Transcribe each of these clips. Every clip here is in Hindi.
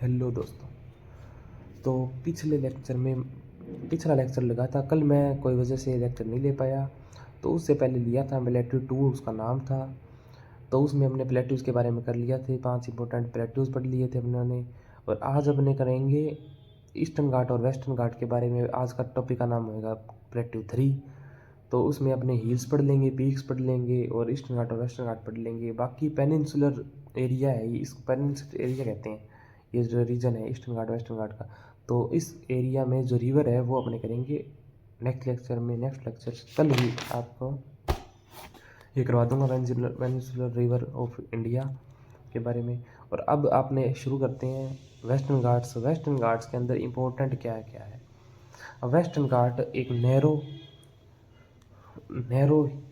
हेलो दोस्तों। तो पिछला लेक्चर लगा था कल, मैं कोई वजह से लेक्चर नहीं ले पाया। तो उससे पहले लिया था प्लेट्यूड 2, उसका नाम था। तो उसमें हमने प्लेट्यूज के बारे में कर लिया थे, 5 इंपॉर्टेंट प्लेट्यूज पढ़ लिए थे हमने। और आज अपने करेंगे ईस्टर्न घाट और वेस्टर्न घाट के बारे में। आज का टॉपिक का नाम होगा प्लेट्यू 3। तो उसमें अपने हिल्स पढ़ लेंगे, पीक्स पढ़ लेंगे और ईस्टर्न घाट और वेस्टर्न घाट पढ़ लेंगे। बाकी पेनिनसुलर एरिया है, इसको पेनिनसुलर एरिया कहते हैं, ये जो रीजन है ईस्टर्न घाट वेस्टर्न घाट का। तो इस एरिया में जो रिवर है वो अपने करेंगे नेक्स्ट लेक्चर में। नेक्स्ट लेक्चर कल ही आपको ये करवा दूंगा पेनिनसुलर रिवर ऑफ इंडिया के बारे में। और अब आपने शुरू करते हैं वेस्टर्न घाट्स। वेस्टर्न घाट्स के अंदर इम्पोर्टेंट क्या है। अब वेस्टर्न घाट एक नैरो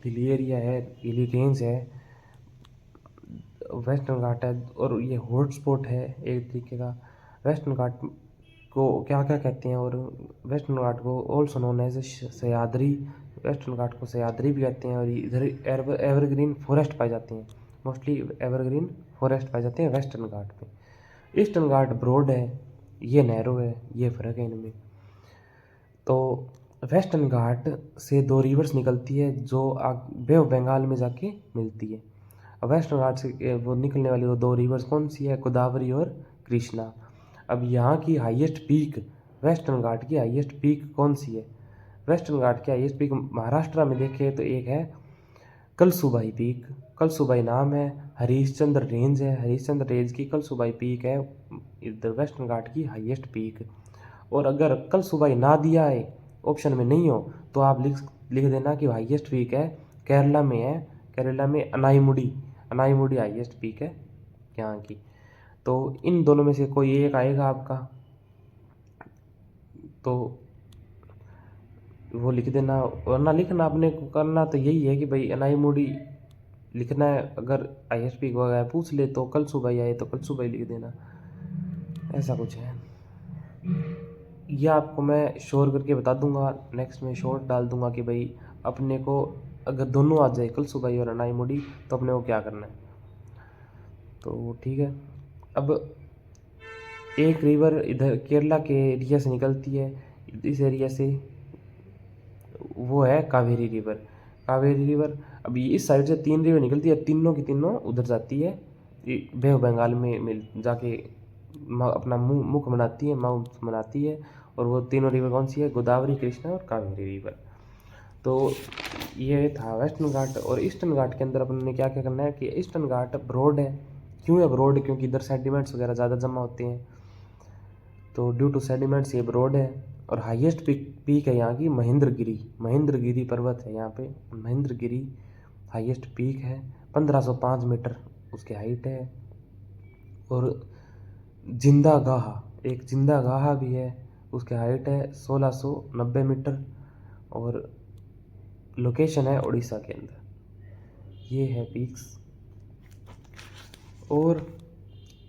हिली एरिया है, हिली रेंज है, वेस्टर्न घाट है और ये हॉट स्पॉट है एक तरीके का। वेस्टर्न घाट को क्या क्या कहते हैं, और वेस्टर्न घाट को also known as Sahyadri, Western Ghat को सह्याद्री भी कहते हैं। और इधर एवरग्रीन फॉरेस्ट पाए जाते हैं, मोस्टली एवरग्रीन फॉरेस्ट पाए जाते हैं वेस्टर्न घाट में। ईस्टर्न घाट ब्रॉड है, ये नैरो है, ये फ़र्क है इनमें। तो वेस्टर्न घाट से 2 रिवर्स निकलती है जो बे ऑफ बंगाल में जाके मिलती है। वेस्टर्न घाट से वो निकलने वाली वो 2 रिवर्स कौन सी है, गोदावरी और कृष्णा। अब यहाँ की हाईएस्ट पीक, वेस्टर्न घाट की हाईएस्ट पीक कौन सी है? वेस्टर्न घाट की हाईएस्ट पीक महाराष्ट्र में देखें तो एक है कलसुबाई पीक। कलसुबाई नाम है, हरिश्चंद्र रेंज है, हरिश्चंद्र रेंज की कलसुबाई पीक है इधर वेस्टर्न घाट की हाईएस्ट पीक। और अगर कलसुबाई ना दिया है, ऑप्शन में नहीं हो, तो आप लिख देना कि हाईएस्ट पीक है केरला में है, केरला में अनाईमुडी हाईएस्ट पीक है यहाँ की। तो इन दोनों में से कोई एक आएगा आपका, तो वो लिख देना। वरना लिखना आपने को करना तो यही है कि भाई अनाईमुडी लिखना है। अगर हाईएस्ट पीक वगैरह पूछ ले तो कलसुबाई आए तो कलसुबाई लिख देना, ऐसा कुछ है। ये आपको मैं शोर करके बता दूंगा, नेक्स्ट में शोर डाल दूंगा कि भाई अपने को अगर दोनों आ जाए कलसुबाई और अनाईमुडी तो अपने को क्या करना है। तो ठीक है। अब एक रिवर इधर केरला के एरिया से निकलती है, इस एरिया से, वो है कावेरी रिवर। कावेरी रिवर अभी इस साइड से 3 रिवर निकलती है, तीनों की तीनों उधर जाती है, बे ऑफ बंगाल में मिल जाके अपना मुख बनाती है, माउथ बनाती है। और वो तीनों रिवर कौन सी है, गोदावरी, कृष्णा और कावेरी रिवर। तो ये था वेस्टर्न घाट। और ईस्टर्न घाट के अंदर अपन ने क्या क्या करना है कि ईस्टर्न घाट ब्रॉड है। क्यों है ब्रॉड? क्योंकि इधर सेडिमेंट्स वगैरह ज़्यादा जमा होते हैं, तो ड्यू टू सेडिमेंट्स ये ब्रॉड है। और हाईएस्ट पीक है यहाँ की महेंद्रगिरी पर्वत है यहाँ पे। महेंद्रगिरी हाईएस्ट पीक है, 1505 मीटर उसकी हाइट है। और जिंदा गाहा भी है, उसकी हाइट है 1690 मीटर। और लोकेशन है उड़ीसा के अंदर। ये है पीक्स। और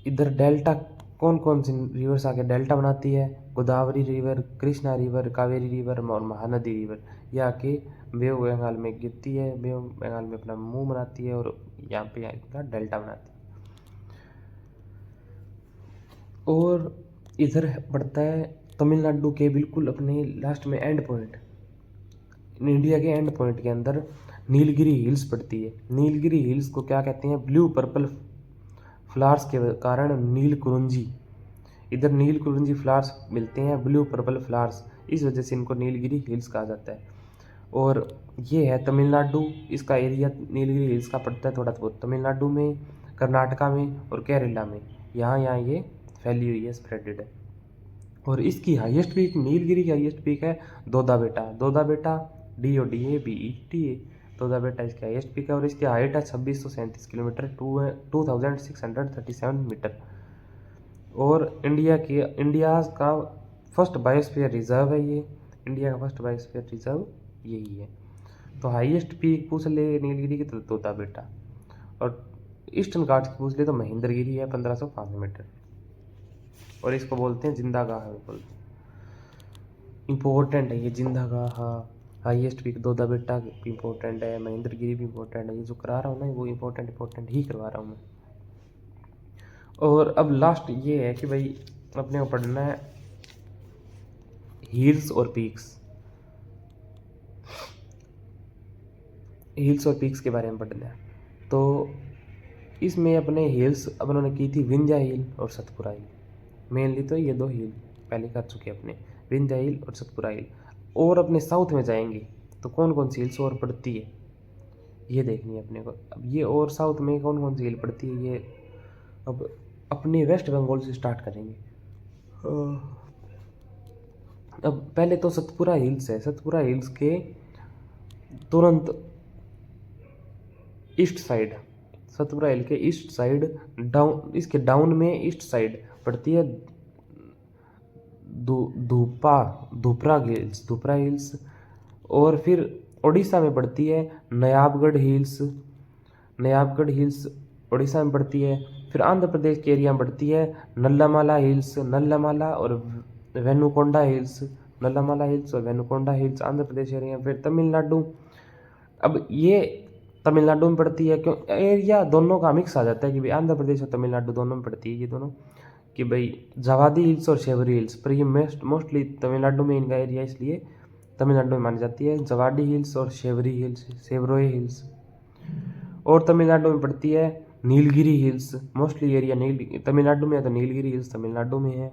इधर डेल्टा कौन कौन सी रिवर्स आके डेल्टा बनाती है, Godavari river, Krishna river, Kaveri river और महानदी रिवर। ये आके बे ऑफ बंगाल में गिरती है, बे ऑफ बंगाल में अपना मुंह बनाती है और यहाँ पे इनका डेल्टा बनाती है। और इधर पड़ता है तमिलनाडु के बिल्कुल अपने लास्ट में एंड पॉइंट, इंडिया के एंड पॉइंट के अंदर नीलगिरी हिल्स पड़ती है। नीलगिरी हिल्स को क्या कहते हैं, ब्लू पर्पल फ्लावर्स के कारण नील कुरुंजी, इधर नील कुरुंजी फ्लावर्स मिलते हैं, ब्लू पर्पल फ्लावर्स, इस वजह से इनको नीलगिरी हिल्स कहा जाता है। और ये है तमिलनाडु, इसका एरिया नीलगिरी हिल्स का पड़ता है थोड़ा बहुत तमिलनाडु में, कर्नाटका में और केरला में, यहाँ ये फैली हुई है, स्प्रेडेड है। और इसकी हाईएस्ट पीक, नीलगिरी की हाईएस्ट पीक है दोदा बेटा DODABETA, दोदा बेटा इसकी हाईएस्ट पीक है। और इसकी हाइट है 2637 किलोमीटर, 2637 मीटर। और इंडिया का फर्स्ट बायोस्फीयर रिजर्व है ये, इंडिया का फर्स्ट बायोस्फीयर रिजर्व यही है। तो हाईएस्ट पीक पूछ ले नीलगिरी की तो तोता बेटा, और ईस्टर्न घाट्स की पूछ ले तो महेंद्रगिरी है 1505 मीटर। और इसको बोलते हैं जिंदा गाह, बोलते हैं। इम्पोर्टेंट है ये जिंदा गाह, हाईएस्ट पीक दोदा बेटा इम्पोर्टेंट है, महेंद्रगिरी भी इम्पोर्टेंट है। ये जो करा रहा हूँ ना वो इम्पोर्टेंट ही करवा रहा हूँ मैं। और अब लास्ट ये है कि भाई अपने को पढ़ना है हिल्स और पीक्स, हिल्स और पीक्स के बारे में पढ़ना है। तो इसमें अपने हिल्स अपन ने की थी विंध्या हिल और सतपुरा हिल, मेनली तो ये दो हिल पहले कर चुके अपने, विंध्या हिल और सतपुरा हिल। और अपने साउथ में जाएंगे तो कौन कौन सी हिल्स और पड़ती है ये देखनी है अपने को। अब ये और साउथ में कौन कौन सी हिल पड़ती है ये अब अपने वेस्ट बंगाल से स्टार्ट करेंगे। अब पहले तो सतपुरा हिल्स है, सतपुरा हिल्स के तुरंत ईस्ट साइड, सतपुरा हिल के ईस्ट साइड डाउन, इसके डाउन में ईस्ट साइड पड़ती है धूपरा हिल्स, धूपरा हिल्स। और फिर उड़ीसा में पड़ती है नयाबगढ़ हिल्स, नयाबगढ़ हिल्स उड़ीसा में पड़ती है। फिर आंध्र प्रदेश के एरिया में पड़ती है नल्लामाला हिल्स, नल्लामाला और वेनुकोंडा हिल्स, नल्लामाला हिल्स और वेनुकोंडा हिल्स आंध्र प्रदेश एरिया। फिर तमिलनाडु, अब ये तमिलनाडु में पड़ती है, क्यों एरिया दोनों का मिक्स आ जाता है कि भाई आंध्र प्रदेश और तमिलनाडु दोनों में पड़ती है ये दोनों, कि भाई जवादी हिल्स और शेवरी हिल्स, पर ये मोस्टली तमिलनाडु में इनका एरिया इसलिए तमिलनाडु में मानी जाती है जवाडी हिल्स और शेवरी हिल्स, सेवरोए हिल्स। और तमिलनाडु में पड़ती है Nilgiri hills, mostly area Tamil Nadu में है तो नीलगिरी हिल्स तमिलनाडु में है।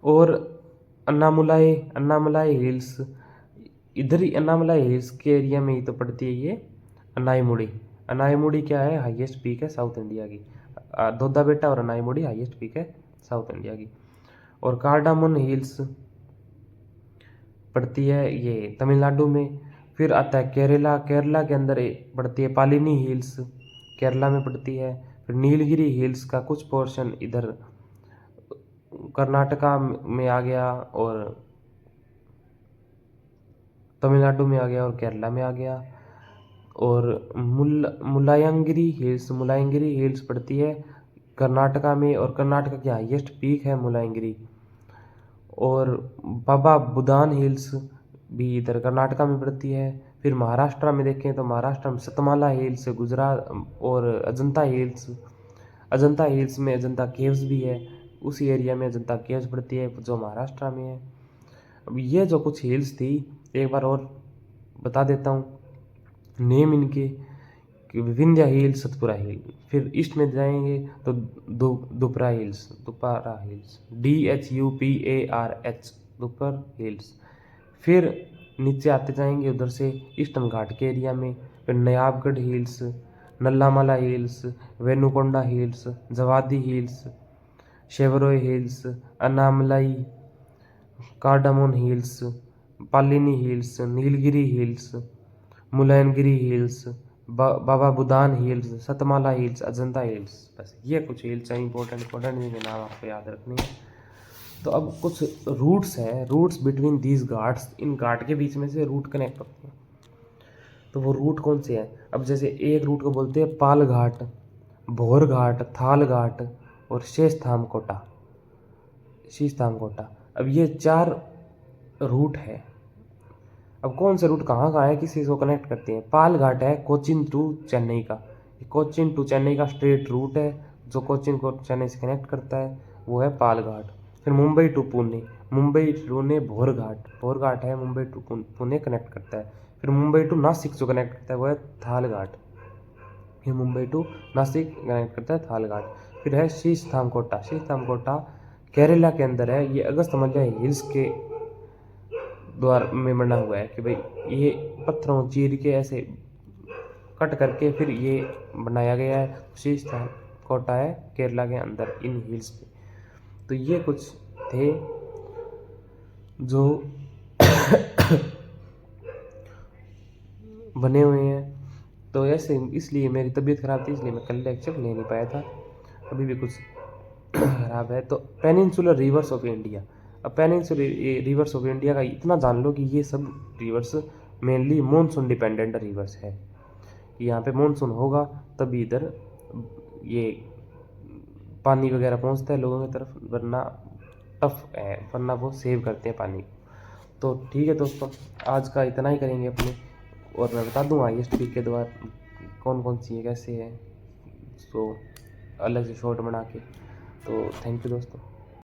और अन्नामुलाई, अन्नामलाई हिल्स, इधर ही अन्नामलाई हिल्स के एरिया में ही तो पड़ती है ये अनाईमुड़ी। अनाईमुड़ी क्या है, हाईएस्ट पीक है साउथ इंडिया की, दोदा बेटा और अनाईमुड़ी हाईएस्ट पीक है साउथ इंडिया की। और कार्डामन हिल्स पड़ती है ये तमिलनाडु में। फिर आता है केरला, केरला के अंदर पड़ती है पालिनी हिल्स, केरला में पड़ती है। फिर नीलगिरी हिल्स का कुछ पोर्शन इधर कर्नाटका में आ गया और तमिलनाडु में आ गया और केरला में आ गया। और मुलायंगिरी हिल्स, मुलायंगिरी हिल्स पड़ती है कर्नाटका में और कर्नाटका की हाईएस्ट पीक है मुलायंगिरी। और बाबा बुदान हिल्स भी इधर कर्नाटका में पड़ती है। फिर महाराष्ट्र में देखें तो महाराष्ट्र में सतमाला हिल्स, गुजरात और अजंता हिल्स, अजंता हिल्स में अजंता केव्स भी है, उसी एरिया में अजंता केव्स पड़ती है जो महाराष्ट्र में है। अब ये जो कुछ हिल्स थी एक बार और बता देता हूँ नेम इनके, विंध्या हिल, सतपुरा हिल। फिर ईस्ट में जाएंगे तो दुपरा हिल्स, दुपारा हिल्स, DHUPARH, दुपर हिल्स। फिर नीचे आते जाएंगे उधर से ईस्टर्न घाट के एरिया में, फिर Nayabgarh Hills, Nallamala Hills, Venukonda Hills, Javadi Hills, Shevaroy Hills, Anamalai, Cardamom Hills, Palani Hills, Nilgiri Hills, Mulayanagiri Hills, Baba Budan Hills, Satmala Hills, Ajanta Hills. बस ये कुछ हिल्स हैं इंपॉर्टेंट जिनके नाम आपको याद रखने हैं। तो अब कुछ रूट्स हैं, रूट्स बिटवीन दीज घाट्स, इन घाट के बीच में से रूट कनेक्ट होते हैं। तो वो रूट कौन से हैं, अब जैसे एक रूट को बोलते हैं पाल घाट, भोर घाट, थाल घाट और शेषधाम कोटा, शीशधाम कोटा। अब ये 4 रूट है। अब कौन से रूट कहाँ कहाँ है, किसी को कनेक्ट करते हैं। पाल घाट है कोचिन टू चेन्नई का, कोचिन टू चेन्नई का स्ट्रेट रूट है जो कोचिन को चेन्नई से कनेक्ट करता है, वो है पाल घाट। फिर मुंबई टू पुणे, मुंबई पुणे भोर घाट, भोर घाट है मुंबई टू पुणे कनेक्ट करता है। फिर मुंबई टू नासिक जो कनेक्ट करता है वो है थाल घाट, ये मुंबई टू नासिक कनेक्ट करता है थाल घाट। फिर है शीशधाम कोटा, शीशधाम कोटा केरला के अंदर है, ये अगस्त्यमलय हिल्स के द्वार में बना हुआ है कि भाई ये पत्थरों चीर के ऐसे कट करके फिर ये बनाया गया है। शीशधाम कोटा है केरला के अंदर इन हिल्स पे। तो ये कुछ थे जो बने हुए हैं। तो ऐसे इसलिए मेरी तबीयत ख़राब थी इसलिए मैं कल लेक्चर ले नहीं पाया था, अभी भी कुछ ख़राब है। तो पेनिनसुलर रिवर्स ऑफ इंडिया, अब पेनिनसुलर रिवर्स ऑफ इंडिया का इतना जान लो कि ये सब reverse mainly monsoon dependent reverse है। यहाँ पे मानसून होगा तभी इधर ये पानी वगैरह पहुँचता है लोगों की तरफ, वरना टफ है, वरना वो सेव करते हैं पानी। तो ठीक है दोस्तों, आज का इतना ही करेंगे अपने, और मैं बता दूँ हाईएस्ट पीक के द्वारा कौन कौन सी है कैसे है। तो अलग से शॉर्ट बना के। तो थैंक यू दोस्तों।